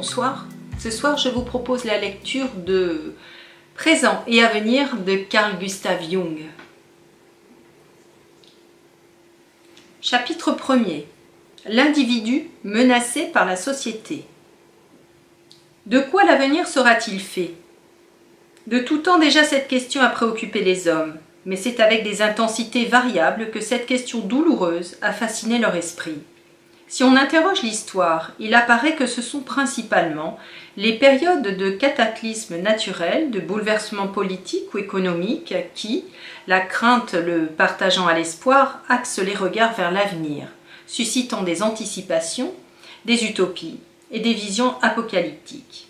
Bonsoir. Ce soir, je vous propose la lecture de Présent et avenir de Carl Gustav Jung. Chapitre 1er. L'individu menacé par la société. De quoi l'avenir sera-t-il fait? De tout temps déjà cette question a préoccupé les hommes, mais c'est avec des intensités variables que cette question douloureuse a fasciné leur esprit. Si on interroge l'histoire, il apparaît que ce sont principalement les périodes de cataclysmes naturels, de bouleversements politiques ou économiques qui, la crainte le partageant à l'espoir, axent les regards vers l'avenir, suscitant des anticipations, des utopies et des visions apocalyptiques.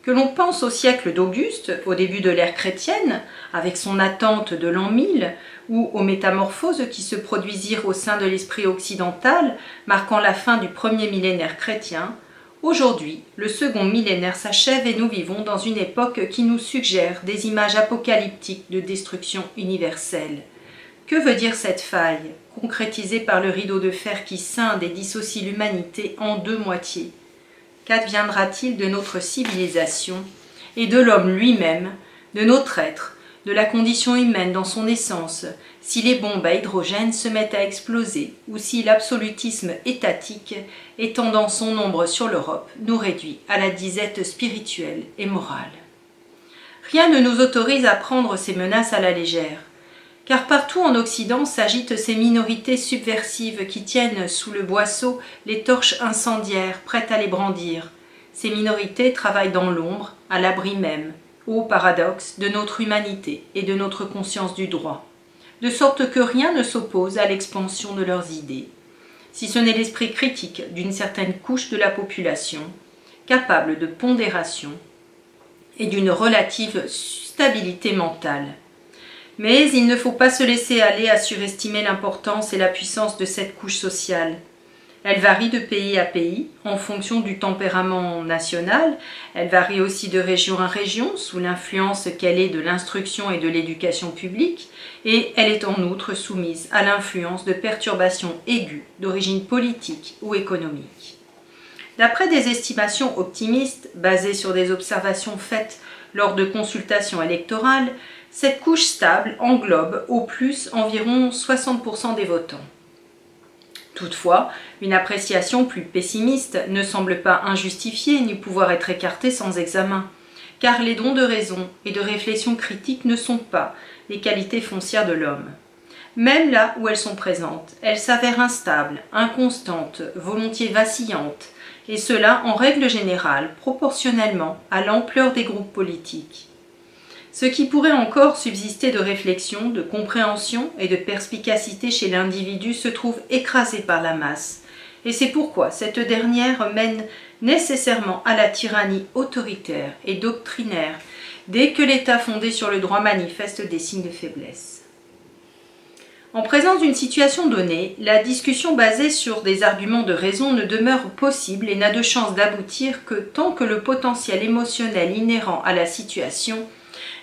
Que l'on pense au siècle d'Auguste, au début de l'ère chrétienne, avec son attente de l'an 1000, ou aux métamorphoses qui se produisirent au sein de l'esprit occidental, marquant la fin du premier millénaire chrétien, aujourd'hui, le second millénaire s'achève et nous vivons dans une époque qui nous suggère des images apocalyptiques de destruction universelle. Que veut dire cette faille, concrétisée par le rideau de fer qui scinde et dissocie l'humanité en deux moitiés? Qu'adviendra-t-il de notre civilisation et de l'homme lui-même, de notre être, de la condition humaine dans son essence, si les bombes à hydrogène se mettent à exploser ou si l'absolutisme étatique, étendant son ombre sur l'Europe, nous réduit à la disette spirituelle et morale? Rien ne nous autorise à prendre ces menaces à la légère, car partout en Occident s'agitent ces minorités subversives qui tiennent sous le boisseau les torches incendiaires prêtes à les brandir. Ces minorités travaillent dans l'ombre, à l'abri même, ô paradoxe, de notre humanité et de notre conscience du droit, de sorte que rien ne s'oppose à l'expansion de leurs idées, si ce n'est l'esprit critique d'une certaine couche de la population, capable de pondération et d'une relative stabilité mentale. Mais il ne faut pas se laisser aller à surestimer l'importance et la puissance de cette couche sociale. Elle varie de pays à pays, en fonction du tempérament national, elle varie aussi de région à région, sous l'influence qu'elle est de l'instruction et de l'éducation publique, et elle est en outre soumise à l'influence de perturbations aiguës d'origine politique ou économique. D'après des estimations optimistes, basées sur des observations faites lors de consultations électorales, cette couche stable englobe au plus environ 60% des votants. Toutefois, une appréciation plus pessimiste ne semble pas injustifiée ni pouvoir être écartée sans examen, car les dons de raison et de réflexion critique ne sont pas les qualités foncières de l'homme. Même là où elles sont présentes, elles s'avèrent instables, inconstantes, volontiers vacillantes, et cela en règle générale proportionnellement à l'ampleur des groupes politiques. Ce qui pourrait encore subsister de réflexion, de compréhension et de perspicacité chez l'individu se trouve écrasé par la masse, et c'est pourquoi cette dernière mène nécessairement à la tyrannie autoritaire et doctrinaire dès que l'État fondé sur le droit manifeste des signes de faiblesse. En présence d'une situation donnée, la discussion basée sur des arguments de raison ne demeure possible et n'a de chance d'aboutir que tant que le potentiel émotionnel inhérent à la situation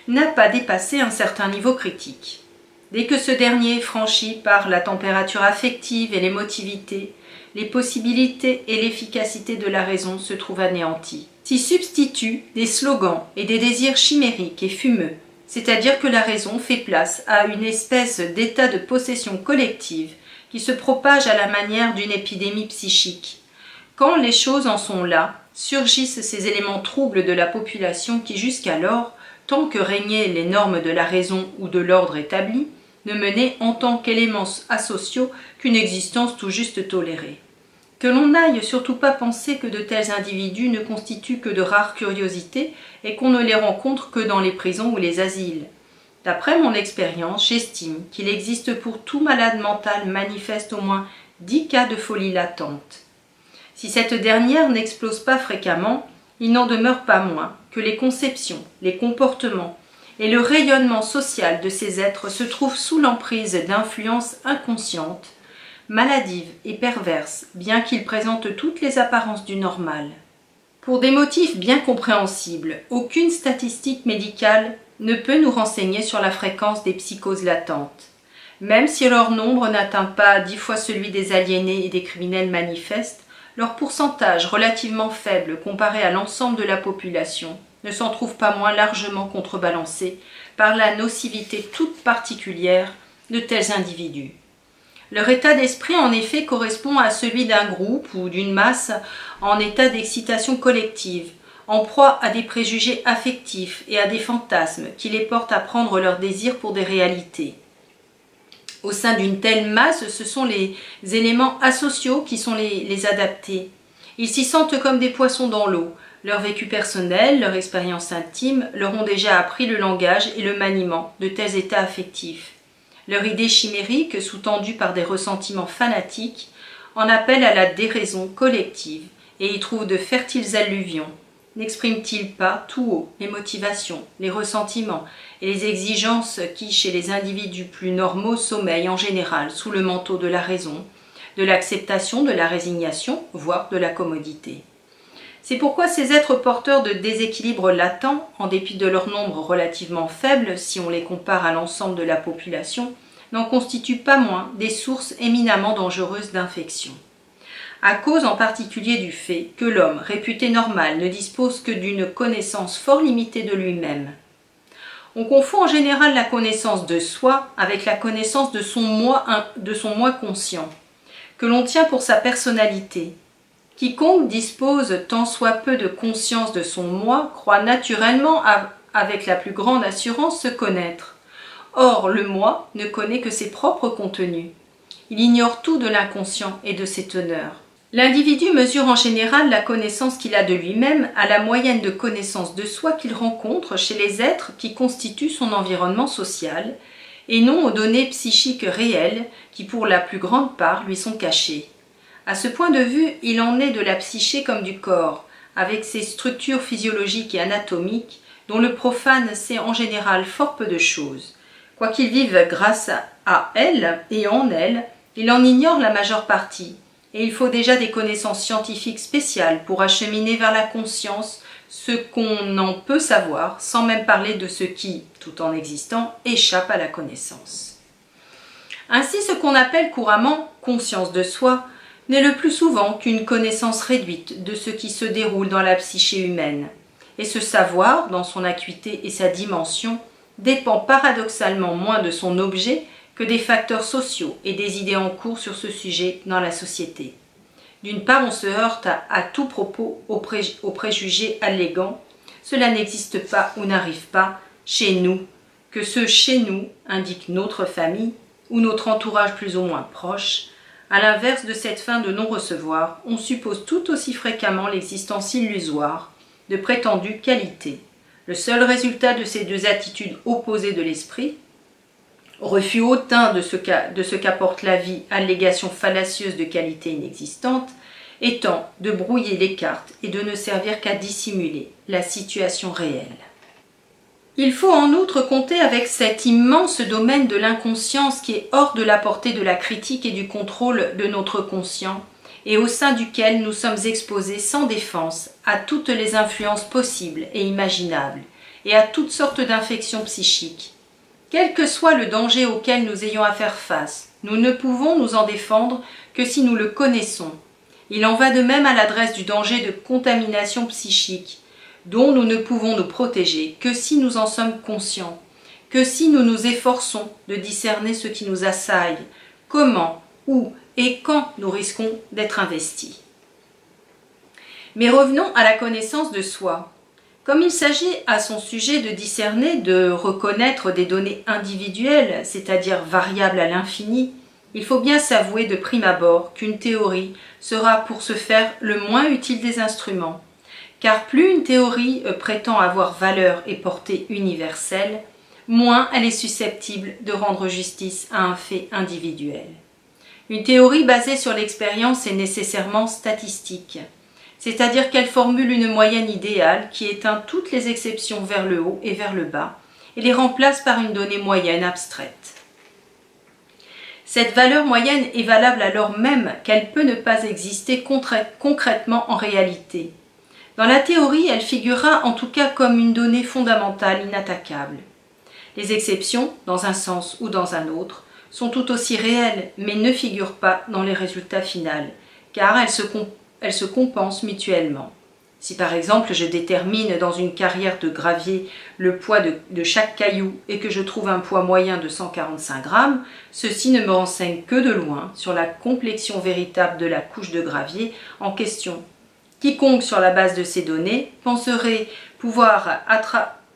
n'a pas dépassé un certain niveau critique. Dès que ce dernier est franchi par la température affective et l'émotivité, les possibilités et l'efficacité de la raison se trouvent anéanties. S'y substituent des slogans et des désirs chimériques et fumeux, c'est-à-dire que la raison fait place à une espèce d'état de possession collective qui se propage à la manière d'une épidémie psychique. Quand les choses en sont là, surgissent ces éléments troubles de la population qui jusqu'alors, tant que régnaient les normes de la raison ou de l'ordre établi, ne menaient en tant qu'éléments asociaux qu'une existence tout juste tolérée. Que l'on n'aille surtout pas penser que de tels individus ne constituent que de rares curiosités et qu'on ne les rencontre que dans les prisons ou les asiles. D'après mon expérience, j'estime qu'il existe pour tout malade mental manifeste au moins 10 cas de folie latente. Si cette dernière n'explose pas fréquemment, il n'en demeure pas moins que les conceptions, les comportements et le rayonnement social de ces êtres se trouvent sous l'emprise d'influences inconscientes, maladives et perverses, bien qu'ils présentent toutes les apparences du normal. Pour des motifs bien compréhensibles, aucune statistique médicale ne peut nous renseigner sur la fréquence des psychoses latentes. Même si leur nombre n'atteint pas 10 fois celui des aliénés et des criminels manifestes, leur pourcentage relativement faible comparé à l'ensemble de la population ne s'en trouve pas moins largement contrebalancé par la nocivité toute particulière de tels individus. Leur état d'esprit, en effet, correspond à celui d'un groupe ou d'une masse en état d'excitation collective, en proie à des préjugés affectifs et à des fantasmes qui les portent à prendre leurs désirs pour des réalités. Au sein d'une telle masse, ce sont les éléments asociaux qui sont les adaptés. Ils s'y sentent comme des poissons dans l'eau. Leur vécu personnel, leur expérience intime leur ont déjà appris le langage et le maniement de tels états affectifs. Leur idée chimérique, sous-tendue par des ressentiments fanatiques, en appelle à la déraison collective et y trouve de fertiles alluvions. N'expriment-ils pas tout haut les motivations, les ressentiments et les exigences qui, chez les individus plus normaux, sommeillent en général sous le manteau de la raison, de l'acceptation, de la résignation, voire de la commodité? C'est pourquoi ces êtres porteurs de déséquilibres latents, en dépit de leur nombre relativement faible si on les compare à l'ensemble de la population, n'en constituent pas moins des sources éminemment dangereuses d'infection. À cause en particulier du fait que l'homme réputé normal ne dispose que d'une connaissance fort limitée de lui-même. On confond en général la connaissance de soi avec la connaissance de son moi conscient, que l'on tient pour sa personnalité. Quiconque dispose tant soit peu de conscience de son moi croit naturellement avec la plus grande assurance se connaître. Or, le moi ne connaît que ses propres contenus. Il ignore tout de l'inconscient et de ses teneurs. L'individu mesure en général la connaissance qu'il a de lui-même à la moyenne de connaissances de soi qu'il rencontre chez les êtres qui constituent son environnement social, et non aux données psychiques réelles qui pour la plus grande part lui sont cachées. À ce point de vue, il en est de la psyché comme du corps, avec ses structures physiologiques et anatomiques, dont le profane sait en général fort peu de choses. Quoiqu'il vive grâce à elle et en elle, il en ignore la majeure partie, et il faut déjà des connaissances scientifiques spéciales pour acheminer vers la conscience ce qu'on en peut savoir, sans même parler de ce qui, tout en existant, échappe à la connaissance. Ainsi, ce qu'on appelle couramment « conscience de soi » n'est le plus souvent qu'une connaissance réduite de ce qui se déroule dans la psyché humaine. Et ce savoir, dans son acuité et sa dimension, dépend paradoxalement moins de son objet que des facteurs sociaux et des idées en cours sur ce sujet dans la société. D'une part, on se heurte à tout propos aux préjugés allégant « cela n'existe pas ou n'arrive pas chez nous », que ce « chez nous » indique notre famille ou notre entourage plus ou moins proche. À l'inverse de cette fin de non-recevoir, on suppose tout aussi fréquemment l'existence illusoire de prétendues qualités. Le seul résultat de ces deux attitudes opposées de l'esprit, refus hautain de ce qu'apporte la vie, allégation fallacieuse de qualités inexistantes, étant de brouiller les cartes et de ne servir qu'à dissimuler la situation réelle. Il faut en outre compter avec cet immense domaine de l'inconscience qui est hors de la portée de la critique et du contrôle de notre conscient, et au sein duquel nous sommes exposés sans défense à toutes les influences possibles et imaginables, et à toutes sortes d'infections psychiques. Quel que soit le danger auquel nous ayons à faire face, nous ne pouvons nous en défendre que si nous le connaissons. Il en va de même à l'adresse du danger de contamination psychique, dont nous ne pouvons nous protéger que si nous en sommes conscients, que si nous nous efforçons de discerner ce qui nous assaille, comment, où et quand nous risquons d'être investis. Mais revenons à la connaissance de soi. Comme il s'agit à son sujet de discerner, de reconnaître des données individuelles, c'est-à-dire variables à l'infini, il faut bien s'avouer de prime abord qu'une théorie sera pour ce faire le moins utile des instruments, car plus une théorie prétend avoir valeur et portée universelle, moins elle est susceptible de rendre justice à un fait individuel. Une théorie basée sur l'expérience est nécessairement statistique, c'est-à-dire qu'elle formule une moyenne idéale qui éteint toutes les exceptions vers le haut et vers le bas et les remplace par une donnée moyenne abstraite. Cette valeur moyenne est valable alors même qu'elle peut ne pas exister concrètement en réalité. Dans la théorie, elle figurera en tout cas comme une donnée fondamentale inattaquable. Les exceptions, dans un sens ou dans un autre, sont tout aussi réelles, mais ne figurent pas dans les résultats finaux, car elles se elles se compensent mutuellement. Si par exemple je détermine dans une carrière de gravier le poids de chaque caillou et que je trouve un poids moyen de 145 grammes, ceci ne me renseigne que de loin sur la complexion véritable de la couche de gravier en question. Quiconque sur la base de ces données penserait pouvoir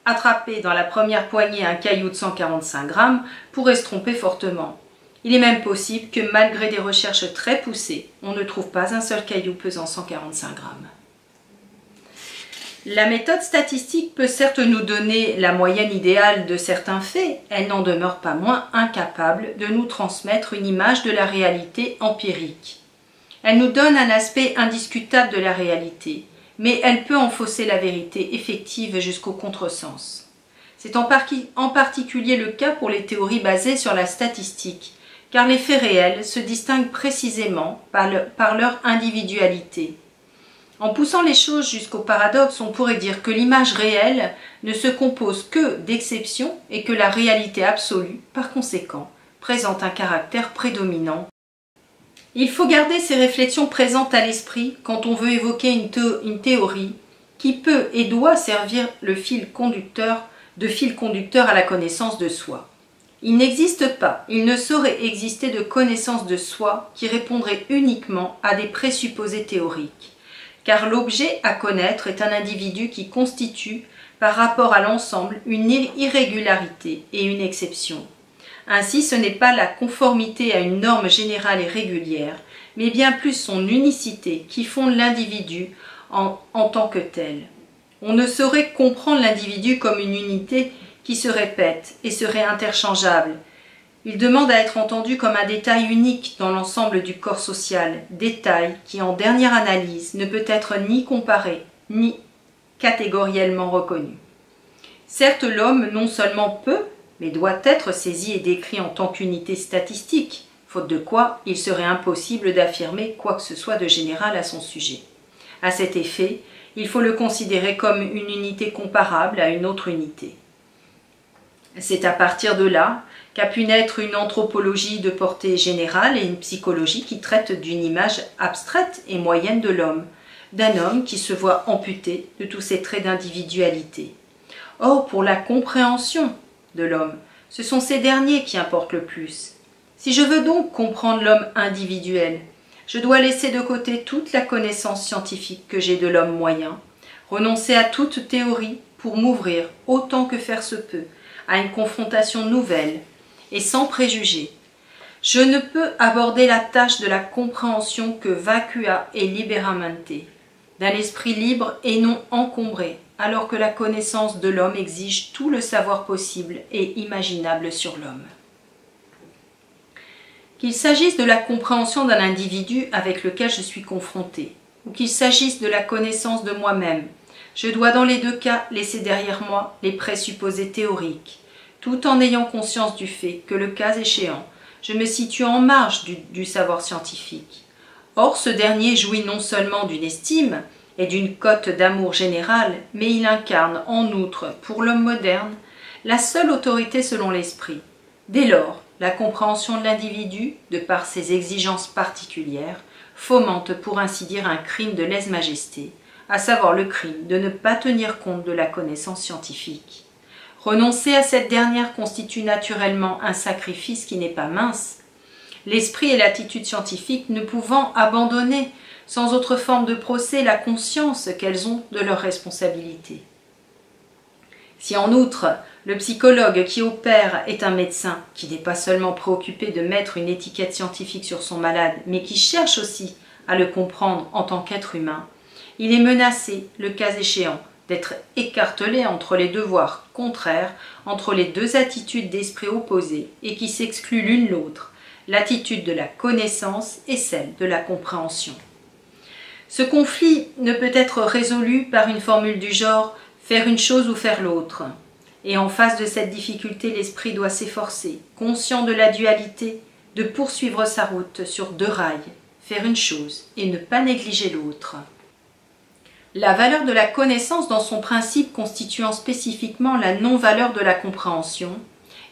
attraper dans la première poignée un caillou de 145 grammes pourrait se tromper fortement. Il est même possible que malgré des recherches très poussées, on ne trouve pas un seul caillou pesant 145 grammes. La méthode statistique peut certes nous donner la moyenne idéale de certains faits, elle n'en demeure pas moins incapable de nous transmettre une image de la réalité empirique. Elle nous donne un aspect indiscutable de la réalité, mais elle peut en fausser la vérité effective jusqu'au contresens. C'est en particulier le cas pour les théories basées sur la statistique, car les faits réels se distinguent précisément par leur individualité. En poussant les choses jusqu'au paradoxe, on pourrait dire que l'image réelle ne se compose que d'exceptions et que la réalité absolue, par conséquent, présente un caractère prédominant. Il faut garder ces réflexions présentes à l'esprit quand on veut évoquer une théorie qui peut et doit servir de fil conducteur à la connaissance de soi. Il n'existe pas, il ne saurait exister de connaissance de soi qui répondrait uniquement à des présupposés théoriques. Car l'objet à connaître est un individu qui constitue, par rapport à l'ensemble, une irrégularité et une exception. Ainsi, ce n'est pas la conformité à une norme générale et régulière, mais bien plus son unicité qui fonde l'individu en tant que tel. On ne saurait comprendre l'individu comme une unité qui se répète et serait interchangeable. Il demande à être entendu comme un détail unique dans l'ensemble du corps social, détail qui, en dernière analyse, ne peut être ni comparé, ni catégoriellement reconnu. Certes, l'homme non seulement peut, mais doit être saisi et décrit en tant qu'unité statistique, faute de quoi il serait impossible d'affirmer quoi que ce soit de général à son sujet. À cet effet, il faut le considérer comme une unité comparable à une autre unité. C'est à partir de là qu'a pu naître une anthropologie de portée générale et une psychologie qui traite d'une image abstraite et moyenne de l'homme, d'un homme qui se voit amputé de tous ses traits d'individualité. Or, pour la compréhension de l'homme, ce sont ces derniers qui importent le plus. Si je veux donc comprendre l'homme individuel, je dois laisser de côté toute la connaissance scientifique que j'ai de l'homme moyen, renoncer à toute théorie pour m'ouvrir, autant que faire se peut, à une confrontation nouvelle et sans préjugés. Je ne peux aborder la tâche de la compréhension que vacua et liberamente, d'un esprit libre et non encombré, alors que la connaissance de l'homme exige tout le savoir possible et imaginable sur l'homme. Qu'il s'agisse de la compréhension d'un individu avec lequel je suis confronté, ou qu'il s'agisse de la connaissance de moi-même, je dois dans les deux cas laisser derrière moi les présupposés théoriques, tout en ayant conscience du fait que, le cas échéant, je me situe en marge du savoir scientifique. Or, ce dernier jouit non seulement d'une estime et d'une cote d'amour générale, mais il incarne en outre, pour l'homme moderne, la seule autorité selon l'esprit. Dès lors, la compréhension de l'individu, de par ses exigences particulières, fomente pour ainsi dire un crime de lèse-majesté, à savoir le crime de ne pas tenir compte de la connaissance scientifique. Renoncer à cette dernière constitue naturellement un sacrifice qui n'est pas mince, l'esprit et l'attitude scientifique ne pouvant abandonner, sans autre forme de procès, la conscience qu'elles ont de leurs responsabilités. Si en outre, le psychologue qui opère est un médecin qui n'est pas seulement préoccupé de mettre une étiquette scientifique sur son malade, mais qui cherche aussi à le comprendre en tant qu'être humain, il est menacé, le cas échéant, d'être écartelé entre les deux voies contraires, entre les deux attitudes d'esprit opposées et qui s'excluent l'une l'autre, l'attitude de la connaissance et celle de la compréhension. Ce conflit ne peut être résolu par une formule du genre « faire une chose ou faire l'autre ». Et en face de cette difficulté, l'esprit doit s'efforcer, conscient de la dualité, de poursuivre sa route sur deux rails, faire une chose et ne pas négliger l'autre. La valeur de la connaissance dans son principe constituant spécifiquement la non-valeur de la compréhension,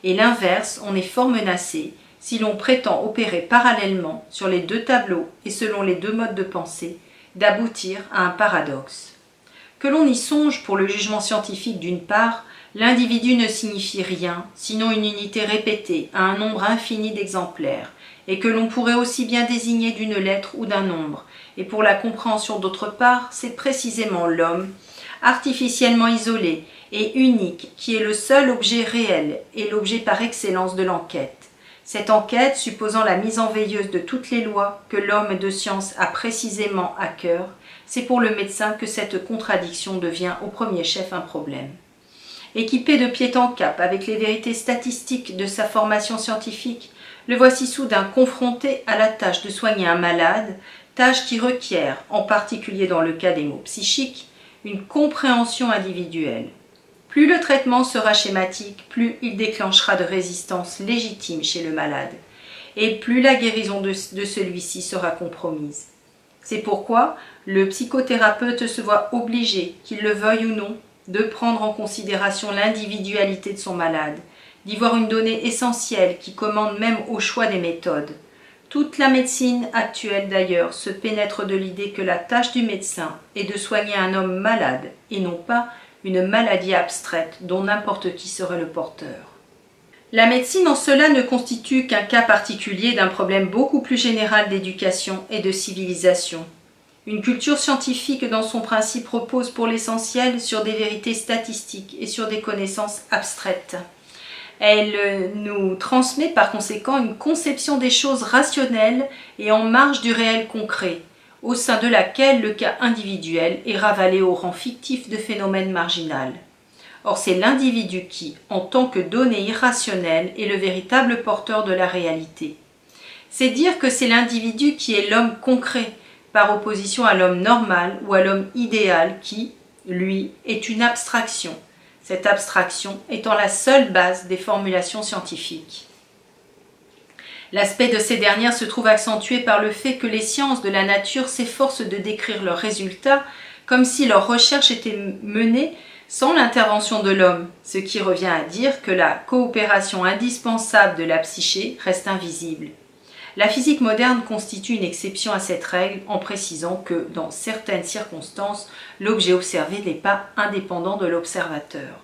et l'inverse, on est fort menacé si l'on prétend opérer parallèlement sur les deux tableaux et selon les deux modes de pensée, d'aboutir à un paradoxe. Que l'on y songe pour le jugement scientifique d'une part, l'individu ne signifie rien, sinon une unité répétée à un nombre infini d'exemplaires, et que l'on pourrait aussi bien désigner d'une lettre ou d'un nombre, et pour la compréhension d'autre part, c'est précisément l'homme, artificiellement isolé et unique, qui est le seul objet réel et l'objet par excellence de l'enquête. Cette enquête, supposant la mise en veilleuse de toutes les lois que l'homme de science a précisément à cœur, c'est pour le médecin que cette contradiction devient au premier chef un problème. Équipé de pied en cap avec les vérités statistiques de sa formation scientifique, le voici soudain confronté à la tâche de soigner un malade, tâche qui requiert, en particulier dans le cas des maux psychiques, une compréhension individuelle. Plus le traitement sera schématique, plus il déclenchera de résistance légitime chez le malade, et plus la guérison de celui-ci sera compromise. C'est pourquoi le psychothérapeute se voit obligé, qu'il le veuille ou non, de prendre en considération l'individualité de son malade, d'y voir une donnée essentielle qui commande même au choix des méthodes. Toute la médecine actuelle d'ailleurs se pénètre de l'idée que la tâche du médecin est de soigner un homme malade et non pas une maladie abstraite dont n'importe qui serait le porteur. La médecine en cela ne constitue qu'un cas particulier d'un problème beaucoup plus général d'éducation et de civilisation. Une culture scientifique dans son principe repose pour l'essentiel sur des vérités statistiques et sur des connaissances abstraites. Elle nous transmet par conséquent une conception des choses rationnelles et en marge du réel concret, au sein de laquelle le cas individuel est ravalé au rang fictif de phénomène marginal. Or c'est l'individu qui, en tant que donnée irrationnelle, est le véritable porteur de la réalité. C'est dire que c'est l'individu qui est l'homme concret, par opposition à l'homme normal ou à l'homme idéal qui, lui, est une abstraction, cette abstraction étant la seule base des formulations scientifiques. L'aspect de ces dernières se trouve accentué par le fait que les sciences de la nature s'efforcent de décrire leurs résultats comme si leurs recherches étaient menées sans l'intervention de l'homme, ce qui revient à dire que la coopération indispensable de la psyché reste invisible. La physique moderne constitue une exception à cette règle en précisant que, dans certaines circonstances, l'objet observé n'est pas indépendant de l'observateur.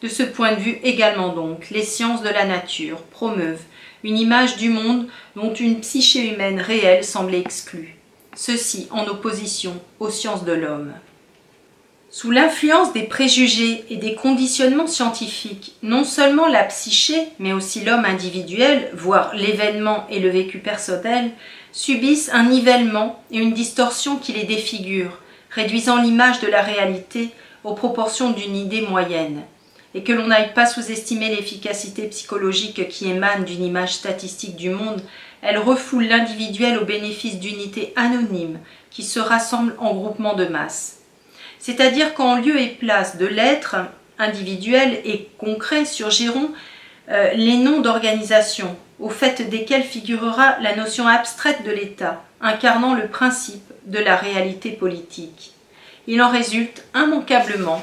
De ce point de vue également donc, les sciences de la nature promeuvent une image du monde dont une psyché humaine réelle semble exclue, ceci en opposition aux sciences de l'homme. Sous l'influence des préjugés et des conditionnements scientifiques, non seulement la psyché, mais aussi l'homme individuel, voire l'événement et le vécu personnel, subissent un nivellement et une distorsion qui les défigurent, réduisant l'image de la réalité aux proportions d'une idée moyenne. Et que l'on n'aille pas sous-estimer l'efficacité psychologique qui émane d'une image statistique du monde, elle refoule l'individuel au bénéfice d'unités anonymes qui se rassemblent en groupements de masse. C'est-à-dire qu'en lieu et place de l'être individuel et concret surgiront les noms d'organisations, au fait desquels figurera la notion abstraite de l'État, incarnant le principe de la réalité politique. Il en résulte immanquablement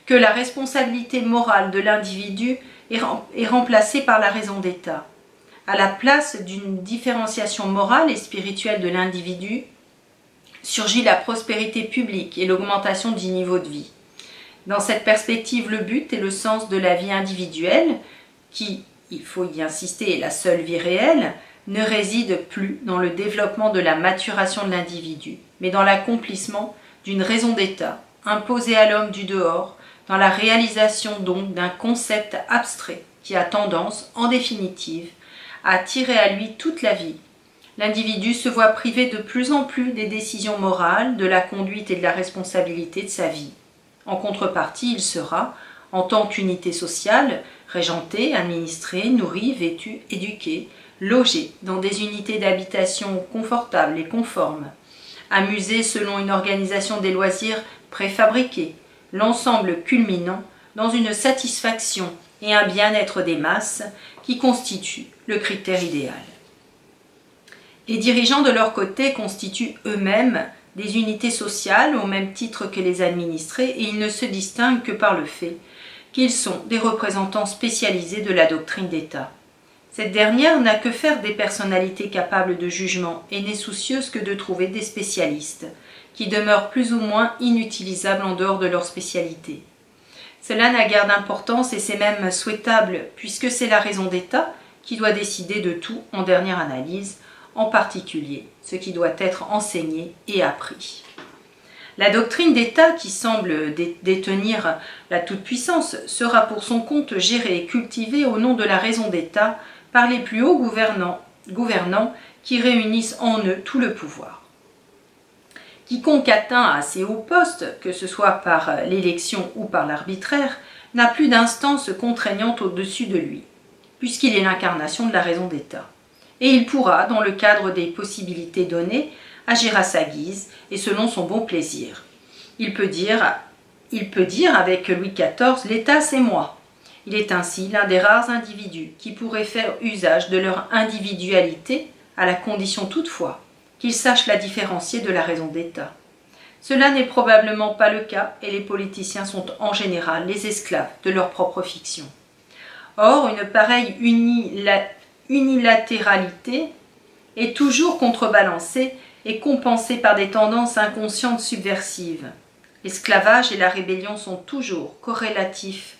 que la responsabilité morale de l'individu est remplacée par la raison d'État. À la place d'une différenciation morale et spirituelle de l'individu, surgit la prospérité publique et l'augmentation du niveau de vie. Dans cette perspective, le but et le sens de la vie individuelle, qui, il faut y insister, est la seule vie réelle, ne réside plus dans le développement de la maturation de l'individu, mais dans l'accomplissement d'une raison d'État, imposée à l'homme du dehors, dans la réalisation donc d'un concept abstrait qui a tendance, en définitive, à tirer à lui toute la vie. L'individu se voit privé de plus en plus des décisions morales, de la conduite et de la responsabilité de sa vie. En contrepartie, il sera, en tant qu'unité sociale, régenté, administré, nourri, vêtu, éduqué, logé dans des unités d'habitation confortables et conformes, amusé selon une organisation des loisirs préfabriquée, l'ensemble culminant dans une satisfaction et un bien-être des masses qui constituent le critère idéal. Les dirigeants de leur côté constituent eux-mêmes des unités sociales au même titre que les administrés et ils ne se distinguent que par le fait qu'ils sont des représentants spécialisés de la doctrine d'État. Cette dernière n'a que faire des personnalités capables de jugement et n'est soucieuse que de trouver des spécialistes qui demeurent plus ou moins inutilisables en dehors de leur spécialité. Cela n'a guère d'importance et c'est même souhaitable puisque c'est la raison d'État qui doit décider de tout en dernière analyse, en particulier ce qui doit être enseigné et appris. La doctrine d'État qui semble détenir la toute-puissance sera pour son compte gérée et cultivée au nom de la raison d'État par les plus hauts gouvernants qui réunissent en eux tout le pouvoir. Quiconque atteint à ces hauts postes, que ce soit par l'élection ou par l'arbitraire, n'a plus d'instance contraignante au-dessus de lui, puisqu'il est l'incarnation de la raison d'État. Et il pourra, dans le cadre des possibilités données, agir à sa guise et selon son bon plaisir. Il peut dire avec Louis XIV « l'État c'est moi ». Il est ainsi l'un des rares individus qui pourraient faire usage de leur individualité, à la condition toutefois qu'ils sachent la différencier de la raison d'État. Cela n'est probablement pas le cas et les politiciens sont en général les esclaves de leur propre fiction. Or, une pareille unilatéralité est toujours contrebalancée et compensée par des tendances inconscientes subversives. L'esclavage et la rébellion sont toujours corrélatifs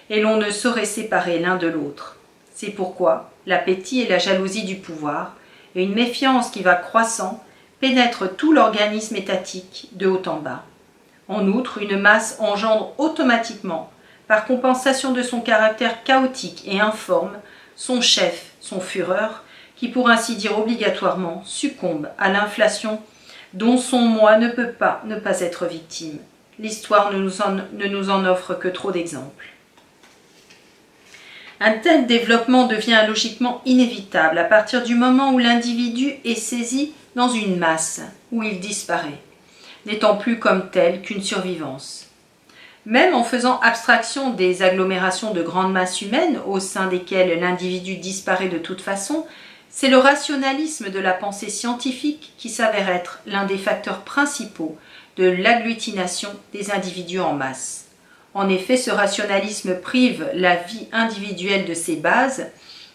et l'on ne saurait séparer l'un de l'autre. C'est pourquoi l'appétit et la jalousie du pouvoir et une méfiance qui va croissant pénètrent tout l'organisme étatique de haut en bas. En outre, une masse engendre automatiquement, par compensation de son caractère chaotique et informe, son chef, son führer, qui pour ainsi dire obligatoirement succombe à l'inflation dont son moi ne peut pas ne pas être victime. L'histoire ne nous en offre que trop d'exemples. Un tel développement devient logiquement inévitable à partir du moment où l'individu est saisi dans une masse, où il disparaît, n'étant plus comme tel qu'une survivance. Même en faisant abstraction des agglomérations de grandes masses humaines au sein desquelles l'individu disparaît de toute façon, c'est le rationalisme de la pensée scientifique qui s'avère être l'un des facteurs principaux de l'agglutination des individus en masse. En effet, ce rationalisme prive la vie individuelle de ses bases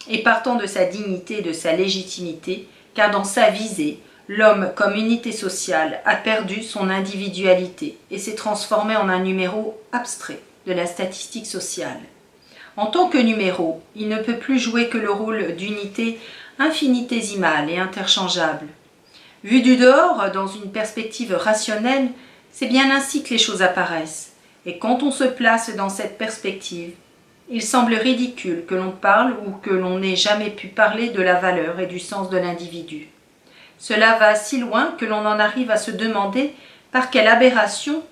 et partant de sa dignité et de sa légitimité, car dans sa visée, l'homme comme unité sociale a perdu son individualité et s'est transformé en un numéro abstrait de la statistique sociale. En tant que numéro, il ne peut plus jouer que le rôle d'unité infinitésimale et interchangeable. Vu du dehors, dans une perspective rationnelle, c'est bien ainsi que les choses apparaissent. Et quand on se place dans cette perspective, il semble ridicule que l'on parle ou que l'on n'ait jamais pu parler de la valeur et du sens de l'individu. Cela va si loin que l'on en arrive à se demander par quelle aberration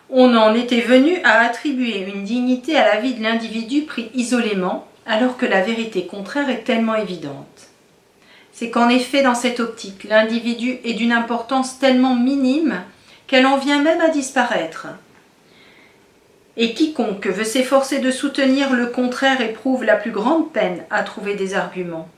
on en était venu à attribuer une dignité à la vie de l'individu pris isolément, alors que la vérité contraire est tellement évidente. C'est qu'en effet, dans cette optique, l'individu est d'une importance tellement minime qu'elle en vient même à disparaître. Et quiconque veut s'efforcer de soutenir le contraire éprouve la plus grande peine à trouver des arguments.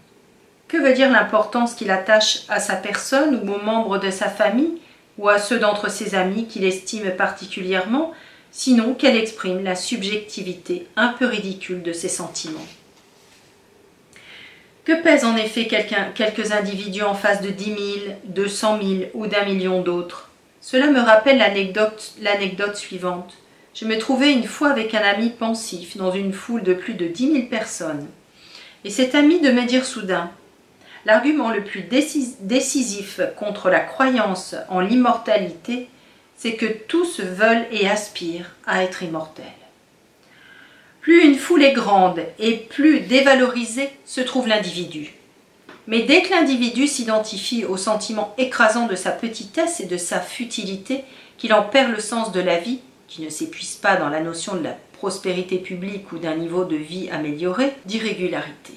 Que veut dire l'importance qu'il attache à sa personne ou aux membres de sa famille ou à ceux d'entre ses amis qu'il estime particulièrement, sinon qu'elle exprime la subjectivité un peu ridicule de ses sentiments. Que pèsent en effet quelques individus en face de 10 000, de 100 000 ou d'1 million d'autres? Cela me rappelle l'anecdote suivante. Je me trouvais une fois avec un ami pensif dans une foule de plus de 10 000 personnes. Et cet ami de me dire soudain « L'argument le plus décisif contre la croyance en l'immortalité, c'est que tous veulent et aspirent à être immortels. » Plus une foule est grande et plus dévalorisé se trouve l'individu. Mais dès que l'individu s'identifie au sentiment écrasant de sa petitesse et de sa futilité, qu'il en perd le sens de la vie, qui ne s'épuise pas dans la notion de la prospérité publique ou d'un niveau de vie amélioré, d'irrégularité.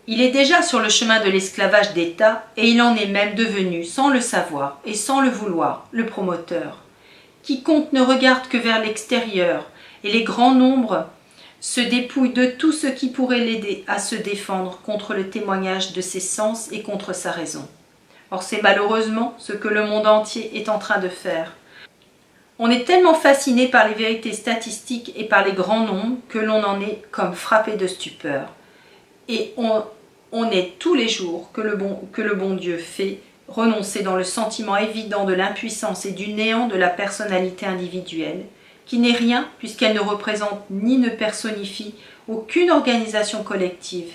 Il est déjà sur le chemin de l'esclavage d'État et il en est même devenu, sans le savoir et sans le vouloir, le promoteur. Quiconque ne regarde que vers l'extérieur et les grands nombres se dépouille de tout ce qui pourrait l'aider à se défendre contre le témoignage de ses sens et contre sa raison. Or c'est malheureusement ce que le monde entier est en train de faire. On est tellement fasciné par les vérités statistiques et par les grands nombres que l'on en est comme frappé de stupeur. Et on est tous les jours que le bon Dieu fait renoncer dans le sentiment évident de l'impuissance et du néant de la personnalité individuelle, qui n'est rien puisqu'elle ne représente ni ne personnifie aucune organisation collective.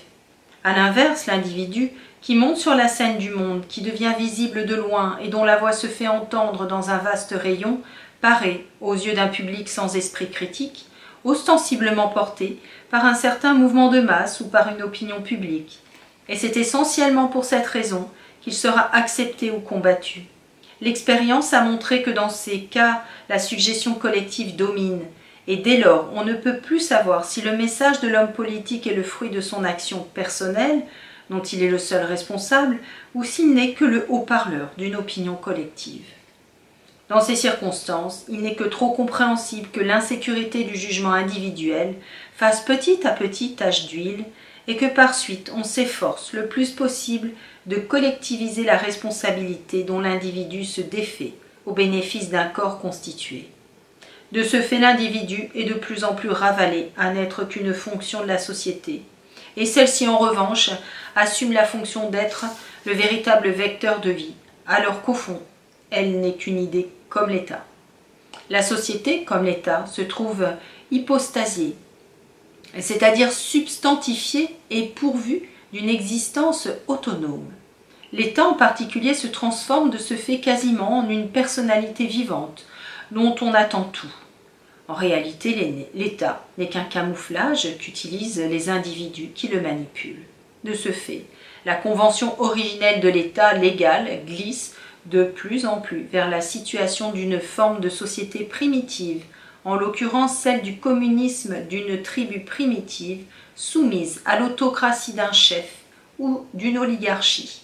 À l'inverse, l'individu, qui monte sur la scène du monde, qui devient visible de loin et dont la voix se fait entendre dans un vaste rayon, paraît, aux yeux d'un public sans esprit critique, ostensiblement porté par un certain mouvement de masse ou par une opinion publique. Et c'est essentiellement pour cette raison qu'il sera accepté ou combattu. L'expérience a montré que dans ces cas, la suggestion collective domine, et dès lors, on ne peut plus savoir si le message de l'homme politique est le fruit de son action personnelle, dont il est le seul responsable, ou s'il n'est que le haut-parleur d'une opinion collective. Dans ces circonstances, il n'est que trop compréhensible que l'insécurité du jugement individuel fasse petit à petit tache d'huile et que par suite on s'efforce le plus possible de collectiviser la responsabilité dont l'individu se défait au bénéfice d'un corps constitué. De ce fait, l'individu est de plus en plus ravalé à n'être qu'une fonction de la société, et celle-ci en revanche assume la fonction d'être le véritable vecteur de vie, alors qu'au fond, elle n'est qu'une idée comme l'État. La société, comme l'État, se trouve hypostasiée, c'est-à-dire substantifiée et pourvue d'une existence autonome. L'État en particulier se transforme de ce fait quasiment en une personnalité vivante, dont on attend tout. En réalité, l'État n'est qu'un camouflage qu'utilisent les individus qui le manipulent. De ce fait, la convention originelle de l'État légal glisse de plus en plus vers la situation d'une forme de société primitive, en l'occurrence celle du communisme d'une tribu primitive soumise à l'autocratie d'un chef ou d'une oligarchie.